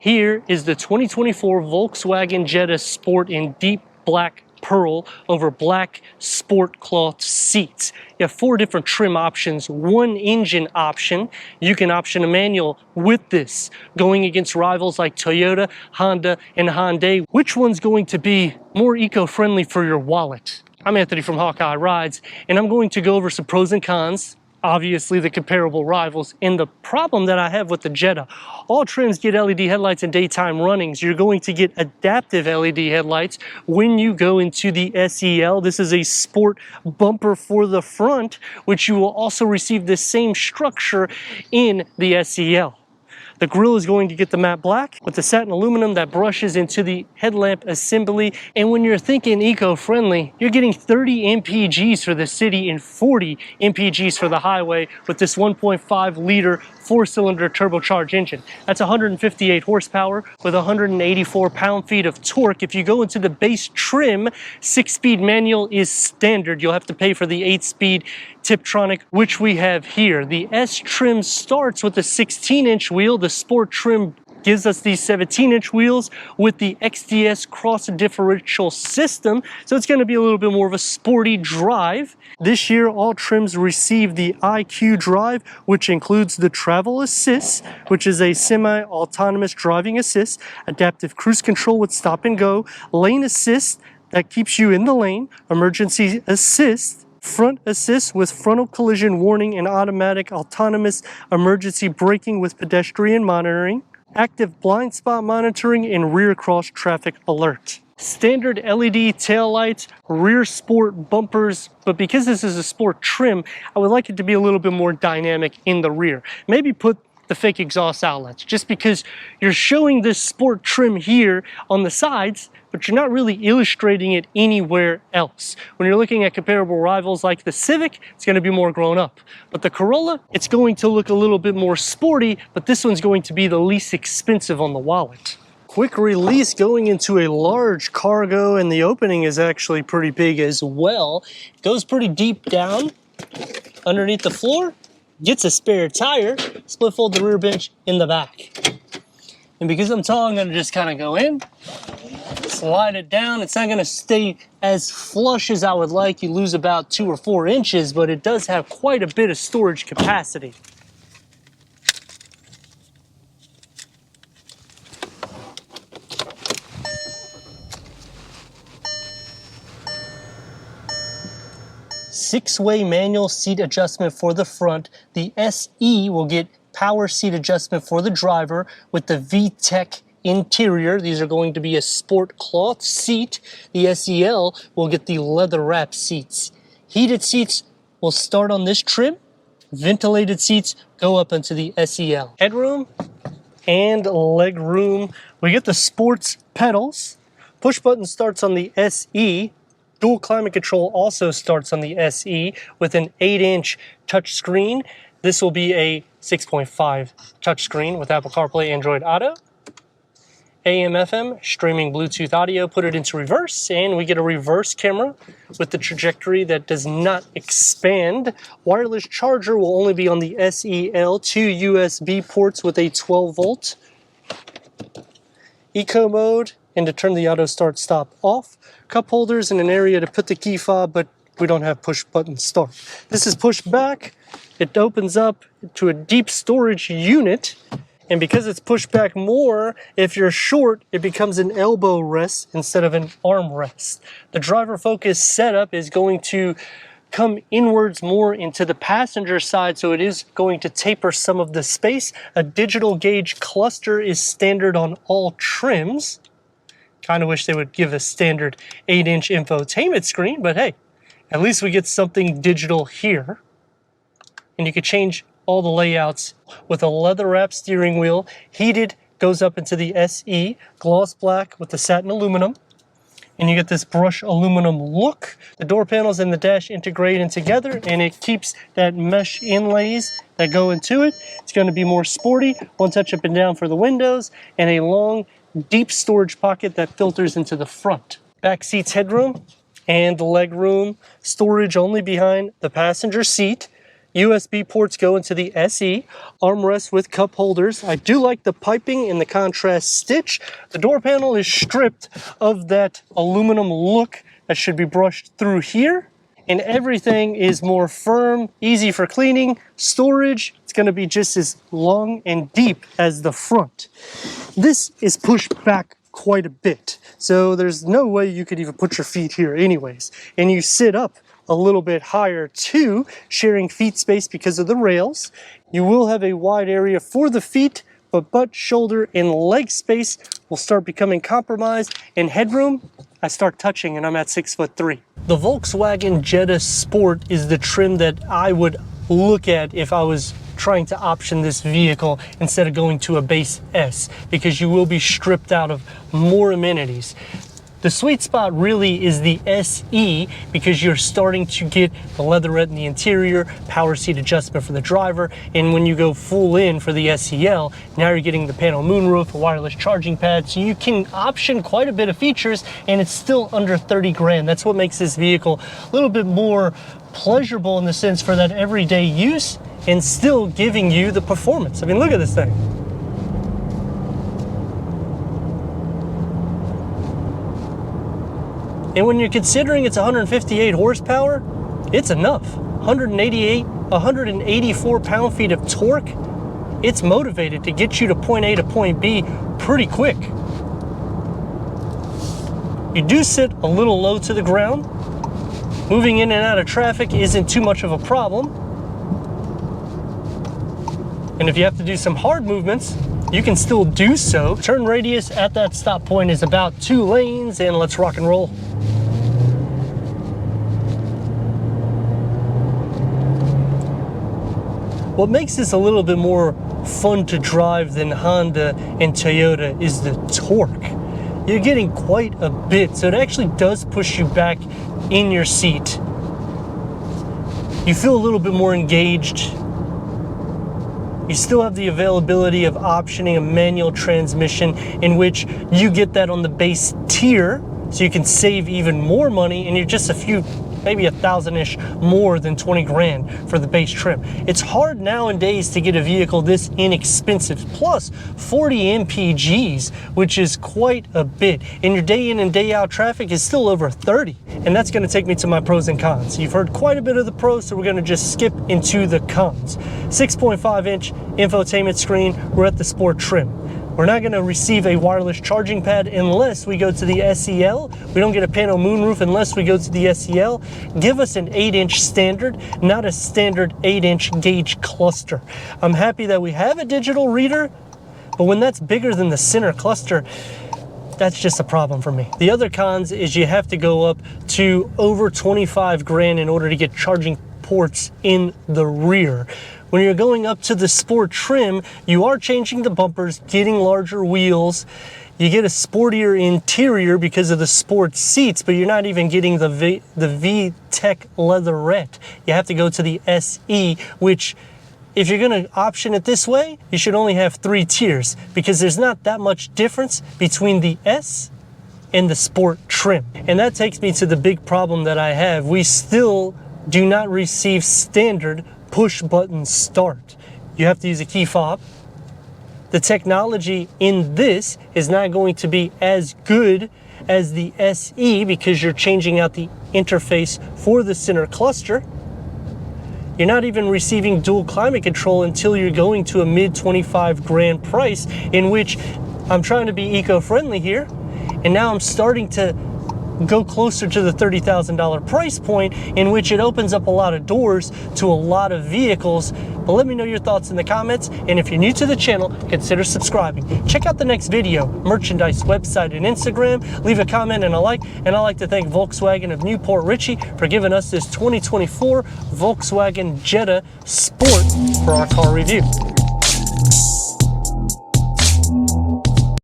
Here is the 2024 Volkswagen Jetta Sport in deep black pearl over black sport cloth seats. You have 4 different trim options, 1 engine option. You can option a manual with this, going against rivals like Toyota, Honda, and Hyundai. Which one's going to be more eco-friendly for your wallet? I'm Anthony from Hawkeye Rides, and I'm going to go over some pros and cons, obviously the comparable rivals, and the problem that I have with the Jetta. All trims get LED headlights in daytime runnings. You're going to get adaptive LED headlights when you go into the SEL. This is a sport bumper for the front, which you will also receive the same structure in the SEL. The grille is going to get the matte black with the satin aluminum that brushes into the headlamp assembly. And when you're thinking eco-friendly, you're getting 30 mpgs for the city and 40 mpgs for the highway with this 1.5 liter 4-cylinder turbocharged engine. That's 158 horsepower with 184 pound-feet of torque. If you go into the base trim, 6-speed manual is standard. You'll have to pay for the 8-speed Tiptronic, which we have here. The S trim starts with a 16-inch wheel. The Sport trim gives us these 17-inch wheels with the XDS cross differential system, so it's going to be a little bit more of a sporty drive. This year, all trims receive the IQ Drive, which includes the Travel Assist, which is a semi-autonomous driving assist, adaptive cruise control with stop and go, lane assist that keeps you in the lane, emergency assist, front assist with frontal collision warning and automatic autonomous emergency braking with pedestrian monitoring, active blind spot monitoring, and rear cross traffic alert. Standard LED taillights, rear sport bumpers, but because this is a sport trim, I would like it to be a little bit more dynamic in the rear. Maybe put the fake exhaust outlets, just because you're showing this sport trim here on the sides, but you're not really illustrating it anywhere else. When you're looking at comparable rivals like the Civic, it's going to be more grown up. But the Corolla, it's going to look a little bit more sporty, but this one's going to be the least expensive on the wallet. Quick release going into a large cargo, and the opening is actually pretty big as well. It goes pretty deep down underneath the floor. Gets a spare tire, split fold the rear bench in the back. And because I'm tall, I'm gonna just kind of go in, slide it down. It's not gonna stay as flush as I would like. You lose about 2 or 4 inches, but it does have quite a bit of storage capacity. Six-way manual seat adjustment for the front. The SE will get power seat adjustment for the driver with the VTEC interior. These are going to be a sport cloth seat. The SEL will get the leather wrap seats. Heated seats will start on this trim. Ventilated seats go up into the SEL. Headroom and leg room. We get the sports pedals. Push button starts on the SE. Dual climate control also starts on the SE with an 8-inch touchscreen. This will be a 6.5 touchscreen with Apple CarPlay, Android Auto. AM, FM, streaming Bluetooth audio, put it into reverse, and we get a reverse camera with the trajectory that does not expand. Wireless charger will only be on the SEL, 2 USB ports with a 12-volt. Eco mode, and to turn the auto start stop off. Cup holders and an area to put the key fob, but we don't have push button start. This is push back. It opens up to a deep storage unit. And because it's pushed back more, if you're short, it becomes an elbow rest instead of an arm rest. The driver focus setup is going to come inwards more into the passenger side, so it is going to taper some of the space. A digital gauge cluster is standard on all trims. Kind of wish they would give a standard 8-inch infotainment screen, but hey, at least we get something digital here. And you could change all the layouts with a leather wrap steering wheel. Heated goes up into the SE, gloss black with the satin aluminum. And you get this brush aluminum look. The door panels and the dash integrate in together, and it keeps that mesh inlays that go into it. It's going to be more sporty. One touch up and down for the windows, and a long, deep storage pocket that filters into the front. Back seat's headroom and leg room. Storage only behind the passenger seat. USB ports go into the SE, armrest with cup holders. I do like the piping and the contrast stitch. The door panel is stripped of that aluminum look that should be brushed through here. And everything is more firm, easy for cleaning. Storage, it's gonna be just as long and deep as the front. This is pushed back quite a bit, so there's no way you could even put your feet here anyways. And you sit up a little bit higher too, sharing feet space because of the rails. You will have a wide area for the feet, but butt, shoulder, and leg space will start becoming compromised. And headroom, I start touching and I'm at 6'3". The Volkswagen Jetta Sport is the trim that I would look at if I was trying to option this vehicle instead of going to a base S, because you will be stripped out of more amenities. The sweet spot really is the SE, because you're starting to get the leatherette in the interior, power seat adjustment for the driver, and when you go full in for the SEL, now you're getting the panel moonroof, a wireless charging pad, so you can option quite a bit of features, and it's still under 30 grand. That's what makes this vehicle a little bit more pleasurable in the sense for that everyday use, and still giving you the performance. I mean, look at this thing. And when you're considering it's 158 horsepower, it's enough. 184 pound-feet of torque. It's motivated to get you to point A to point B pretty quick. You do sit a little low to the ground. Moving in and out of traffic isn't too much of a problem. And if you have to do some hard movements, you can still do so. Turn radius at that stop point is about 2 lanes, and let's rock and roll. What makes this a little bit more fun to drive than Honda and Toyota is the torque. You're getting quite a bit, so it actually does push you back in your seat. You feel a little bit more engaged. You still have the availability of optioning a manual transmission, in which you get that on the base tier, so you can save even more money, and you're just a few, maybe $1,000-ish more than 20 grand for the base trim. It's hard nowadays to get a vehicle this inexpensive, plus 40 mpgs, which is quite a bit. And your day in and day out traffic is still over 30. And that's gonna take me to my pros and cons. You've heard quite a bit of the pros, so we're gonna just skip into the cons. 6.5-inch infotainment screen, we're at the Sport trim. We're not gonna receive a wireless charging pad unless we go to the SEL. We don't get a panel moonroof unless we go to the SEL. Give us an 8-inch standard, not a standard 8-inch gauge cluster. I'm happy that we have a digital reader, but when that's bigger than the center cluster, that's just a problem for me. The other cons is you have to go up to over 25 grand in order to get charging ports in the rear. When you're going up to the Sport trim, you are changing the bumpers, getting larger wheels. You get a sportier interior because of the Sport seats, but you're not even getting the VTEC leatherette. You have to go to the SE, which, if you're gonna option it this way, you should only have 3 tiers, because there's not that much difference between the S and the Sport trim. And that takes me to the big problem that I have. We still do not receive standard push button start. You have to use a key fob. The technology in this is not going to be as good as the SE, because you're changing out the interface for the center cluster. You're not even receiving dual climate control until you're going to a mid 25 grand price, in which I'm trying to be eco-friendly here, and now I'm starting to go closer to the $30,000 price point, in which it opens up a lot of doors to a lot of vehicles. But let me know your thoughts in the comments, and if you're new to the channel, consider subscribing. Check out the next video, merchandise, website, and Instagram. Leave a comment and a like, and I'd like to thank Volkswagen of Newport Richey for giving us this 2024 Volkswagen Jetta Sport for our car review.